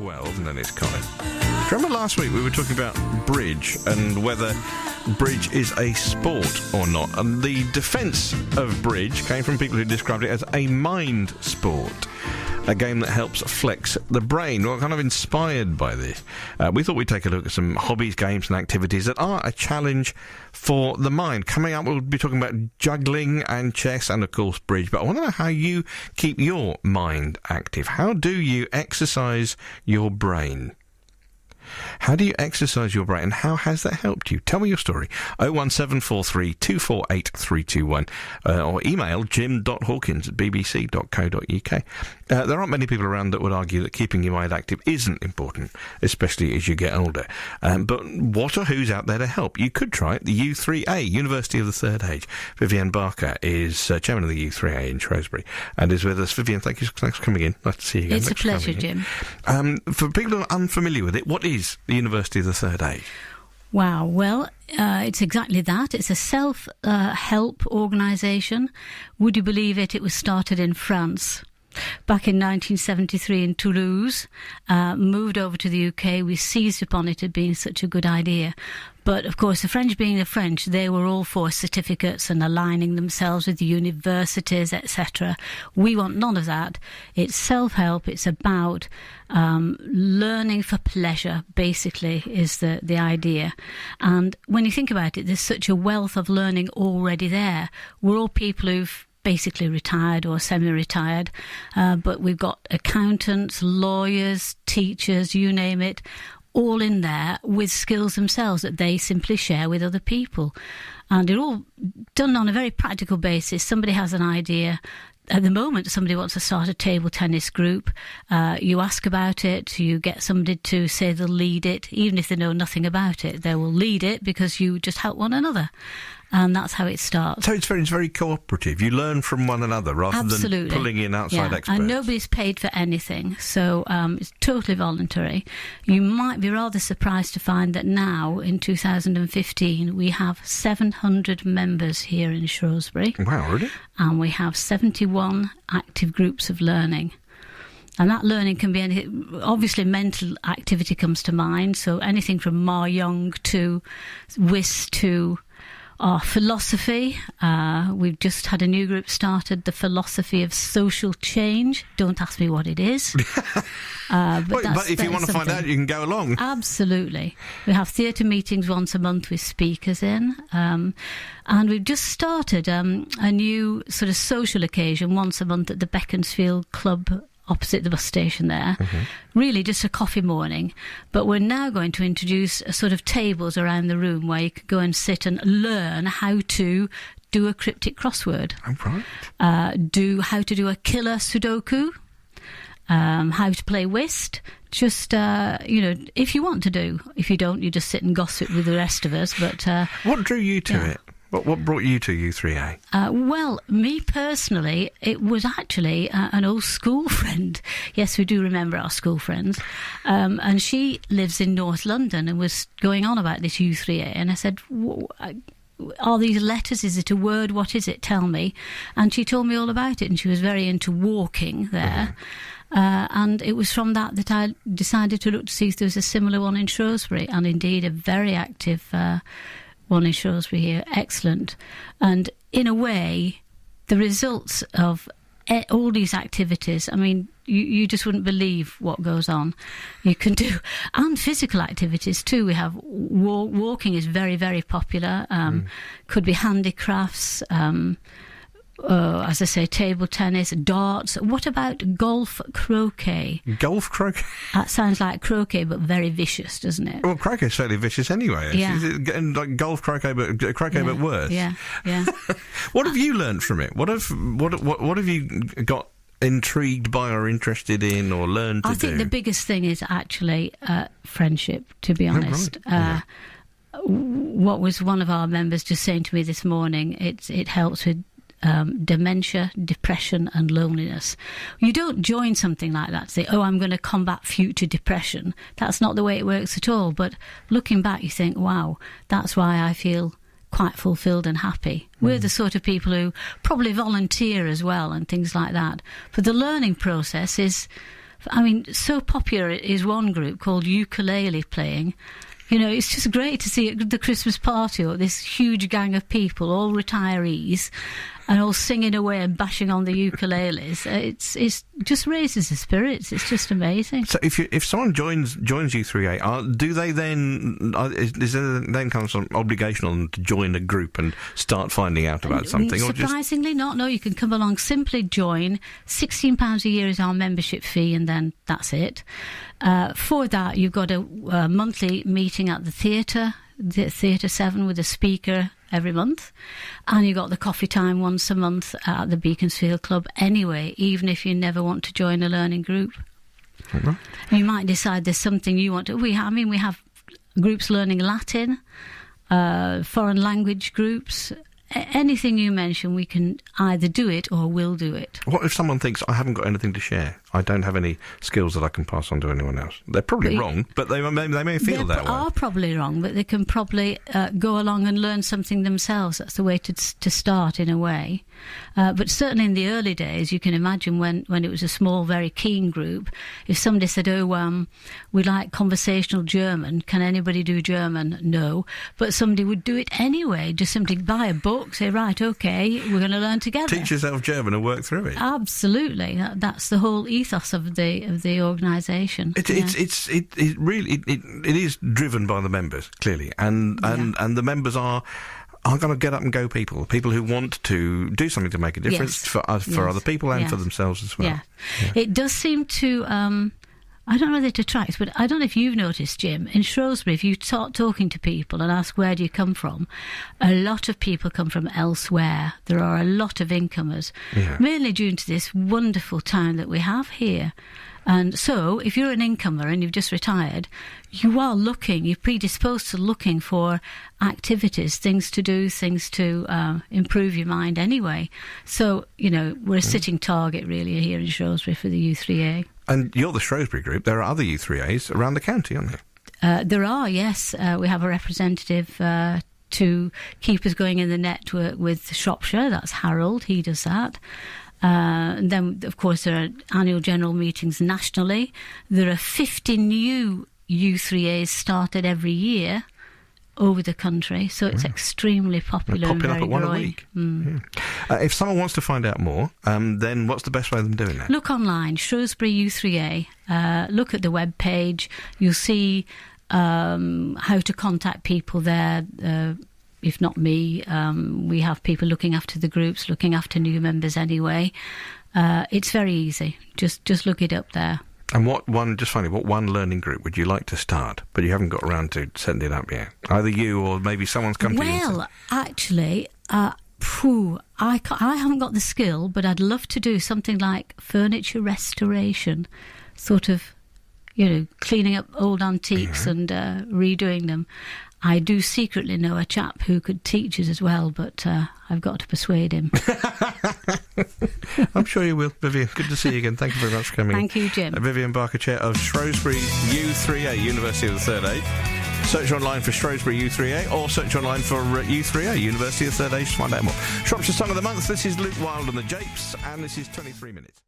12, and then it's Colin. Do you remember last week we were talking about bridge and whether bridge is a sport or not? And the defence of bridge came from people who described it as a mind sport. A game that helps flex the brain. Well, kind of inspired by this, we thought we'd take a look at some hobbies, games and activities that are a challenge for the mind. Coming up, we'll be talking about juggling and chess and, of course, bridge. But I want to know how you keep your mind active. How do you exercise your brain? How do you exercise your brain, and how has that helped you? Tell me your story. 01743 248 321 or email jim.hawkins@bbc.co.uk. There aren't many people around that would argue that keeping your mind active isn't important, especially as you get older. But what or who's out there to help? You could try it. The u3a, University of the Third Age. Vivienne Barker is chairman of the u3a in Shrewsbury and is with us. Vivienne, thanks for coming in. Nice to see you again. It's a pleasure, Jim. For people who are unfamiliar with it, what is the University of the Third Age? Wow, well, it's exactly that. It's a self-help organisation. Would you believe it? It was started in France back in 1973 in Toulouse, moved over to the UK. We seized upon it as being such a good idea. But, of course, the French being the French, they were all for certificates and aligning themselves with the universities, etc. We want none of that. It's self-help. It's about learning for pleasure, basically, is the idea. And when you think about it, there's such a wealth of learning already there. We're all people who've basically retired or semi-retired, but we've got accountants, lawyers, teachers, you name it, all in there with skills themselves that they simply share with other people. And they're all done on a very practical basis. Somebody has an idea. At the moment, somebody wants to start a table tennis group. You ask about it. You get somebody to say they'll lead it. Even if they know nothing about it, they will lead it because you just help one another. And that's how it starts. So it's very cooperative. You learn from one another rather than pulling in outside experts. And nobody's paid for anything, so it's totally voluntary. You might be rather surprised to find that now, in 2015, we have 700 members here in Shrewsbury. Wow, really? And we have 71 active groups of learning. And that learning can be anything. Obviously, mental activity comes to mind, so anything from Mahjong to whist to philosophy. We've just had a new group started, the philosophy of social change. Don't ask me what it is. But if you want to find out, you can go along. Absolutely. We have theatre meetings once a month with speakers in. And we've just started a new sort of social occasion once a month at the Beaconsfield Club opposite the bus station there. Really just a coffee morning. But we're now going to introduce a sort of tables around the room where you can go and sit and learn how to do a cryptic crossword. Oh, right. How to do a killer Sudoku. How to play whist. Just, if you want to do. If you don't, you just sit and gossip with the rest of us. But what drew you to it? What brought you to u3a? Well, me personally, it was actually an old school friend. Yes, we do remember our school friends. And she lives in North London and was going on about this u3a. And I said, are these letters? Is it a word? What is it? Tell me. And she told me all about it. And she was very into walking there. And it was from that I decided to look to see if there was a similar one in Shrewsbury. And indeed, a very active one in Shrewsbury here, excellent. And in a way, the results of all these activities, I mean, you just wouldn't believe what goes on. You can do, and physical activities too. We have walking is very, very popular. Could be handicrafts, as I say, table tennis, darts. What about golf croquet? Golf croquet? That sounds like croquet, but very vicious, doesn't it? Well, croquet's fairly vicious anyway. Yeah. Is it getting like golf croquet, but worse? Yeah, yeah. What have you learned from it? What have you got intrigued by or interested in or learned to do? I think the biggest thing is actually friendship, to be honest. Oh, right. What was one of our members just saying to me this morning, it helps with dementia, depression and loneliness. You don't join something like that to say, I'm going to combat future depression. That's not the way it works at all. But looking back, you think, wow, that's why I feel quite fulfilled and happy. We're the sort of people who probably volunteer as well and things like that. But the learning process is I mean, so popular is one group called Ukulele Playing. You know, it's just great to see at the Christmas party or this huge gang of people, all retirees, and all singing away and bashing on the ukuleles. It's just raises the spirits. It's just amazing. So if someone joins u3a, do they then is there then comes some obligation on them to join a group and start finding out about something? Surprisingly not. No, you can come along, simply join. £16 a year is our membership fee, and then that's it. For that, you've got a monthly meeting at the Theatre 7 with a speaker every month, and you've got the coffee time once a month at the Beaconsfield Club anyway, even if you never want to join a learning group. Mm-hmm. You might decide there's something you want to... We have groups learning Latin, foreign language groups. Anything you mention, we can either do it or will do it. What if someone thinks, I haven't got anything to share? I don't have any skills that I can pass on to anyone else. They're probably wrong, but they may feel that way. They are probably wrong, but they can probably go along and learn something themselves. That's the way to start, in a way. But certainly in the early days, you can imagine when it was a small, very keen group, if somebody said, we like conversational German, can anybody do German? No. But somebody would do it anyway, just simply buy a book, say, right, OK, we're going to learn together. Teach yourself German and work through it. Absolutely. That's the whole ethos of the organisation. It is driven by the members, clearly, and the members are going to get up and go people who want to do something to make a difference for other people and for themselves as well. Yeah. It does seem to I don't know whether it attracts, but I don't know if you've noticed, Jim, in Shrewsbury, if you start talking to people and ask where do you come from, a lot of people come from elsewhere. There are a lot of incomers, mainly due to this wonderful town that we have here. And so, if you're an incomer and you've just retired, you're predisposed to looking for activities, things to do, things to improve your mind anyway. So, we're a sitting target really here in Shrewsbury for the u3a. And you're the Shrewsbury group. There are other u3as around the county, aren't there? There are, yes. We have a representative to keep us going in the network with Shropshire. That's Harold. He does that. And then, of course, there are annual general meetings nationally. There are 50 new u3as started every year over the country, so it's extremely popular and very popping up at one growing. a week. If someone wants to find out more, then what's the best way of them doing that? Look online, Shrewsbury u3a. Look at the web page. You'll see how to contact people there. If not me, we have people looking after the groups, looking after new members anyway. It's very easy. Just look it up there. And what one learning group would you like to start, but you haven't got around to setting it up yet? Either you or maybe someone's come to you. Well, actually, I haven't got the skill, but I'd love to do something like furniture restoration, sort of, cleaning up old antiques and redoing them. I do secretly know a chap who could teach us as well, but I've got to persuade him. I'm sure you will, Vivienne. Good to see you again. Thank you very much for coming. Thank you, Jim. Vivienne Barker, Chair of Shrewsbury u3a, University of the Third Age. Search online for Shrewsbury u3a or search online for u3a, University of the Third Age, to find out more. Shropshire Song of the Month, this is Luke Wilde and the Japes, and this is 23 Minutes.